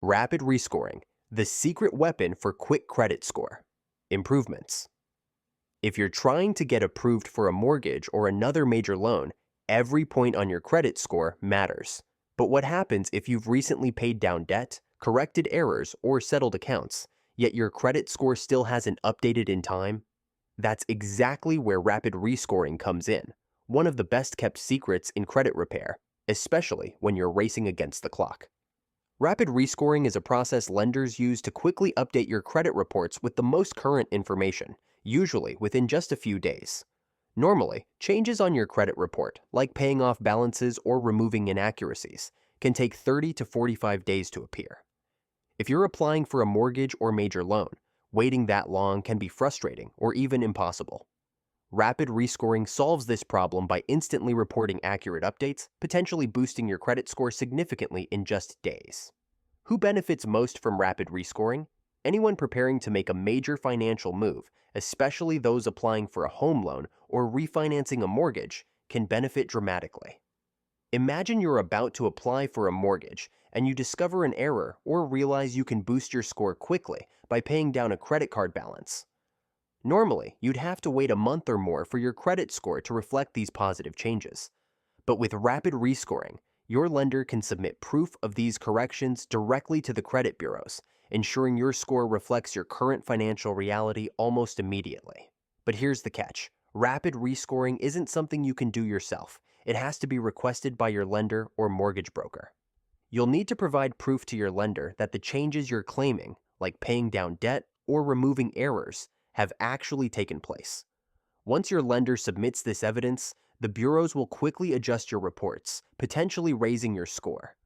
Rapid rescoring, the secret weapon for quick credit score. Improvements. If you're trying to get approved for a mortgage or another major loan, every point on your credit score matters. But what happens if you've recently paid down debt, corrected errors, or settled accounts, yet your credit score still hasn't updated in time? That's exactly where rapid rescoring comes in, one of the best kept secrets in credit repair, especially when you're racing against the clock. Rapid rescoring is a process lenders use to quickly update your credit reports with the most current information, usually within just a few days. Normally, changes on your credit report, like paying off balances or removing inaccuracies, can take 30 to 45 days to appear. If you're applying for a mortgage or major loan, waiting that long can be frustrating or even impossible. Rapid rescoring solves this problem by instantly reporting accurate updates, potentially boosting your credit score significantly in just days. Who benefits most from rapid rescoring? Anyone preparing to make a major financial move, especially those applying for a home loan or refinancing a mortgage, can benefit dramatically. Imagine you're about to apply for a mortgage and you discover an error or realize you can boost your score quickly by paying down a credit card balance. Normally, you'd have to wait a month or more for your credit score to reflect these positive changes. But with rapid rescoring, your lender can submit proof of these corrections directly to the credit bureaus, ensuring your score reflects your current financial reality almost immediately. But here's the catch. Rapid rescoring isn't something you can do yourself. It has to be requested by your lender or mortgage broker. You'll need to provide proof to your lender that the changes you're claiming, like paying down debt or removing errors, have actually taken place. Once your lender submits this evidence, the bureaus will quickly adjust your reports, potentially raising your score.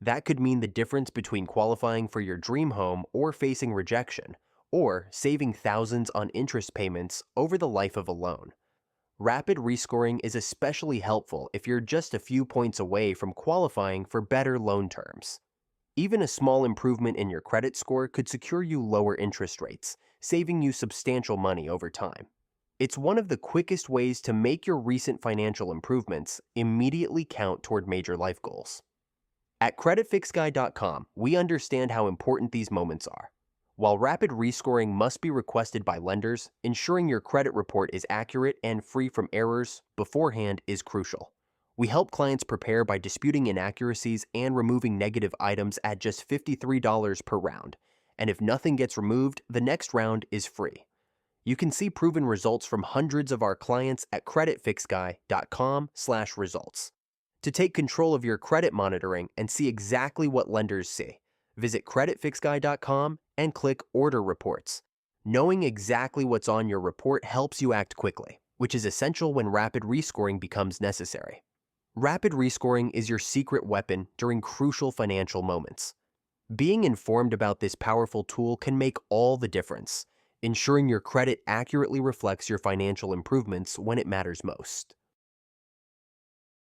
That could mean the difference between qualifying for your dream home or facing rejection, or saving thousands on interest payments over the life of a loan. Rapid rescoring is especially helpful if you're just a few points away from qualifying for better loan terms. Even a small improvement in your credit score could secure you lower interest rates, saving you substantial money over time. It's one of the quickest ways to make your recent financial improvements immediately count toward major life goals. At creditfixguy.com, we understand how important these moments are. While rapid rescoring must be requested by lenders, ensuring your credit report is accurate and free from errors beforehand is crucial. We help clients prepare by disputing inaccuracies and removing negative items at just $53 per round. And if nothing gets removed, the next round is free. You can see proven results from hundreds of our clients at creditfixguy.com/results. To take control of your credit monitoring and see exactly what lenders see, visit creditfixguy.com and click Order Reports. Knowing exactly what's on your report helps you act quickly, which is essential when rapid rescoring becomes necessary. Rapid rescoring is your secret weapon during crucial financial moments. Being informed about this powerful tool can make all the difference, ensuring your credit accurately reflects your financial improvements when it matters most.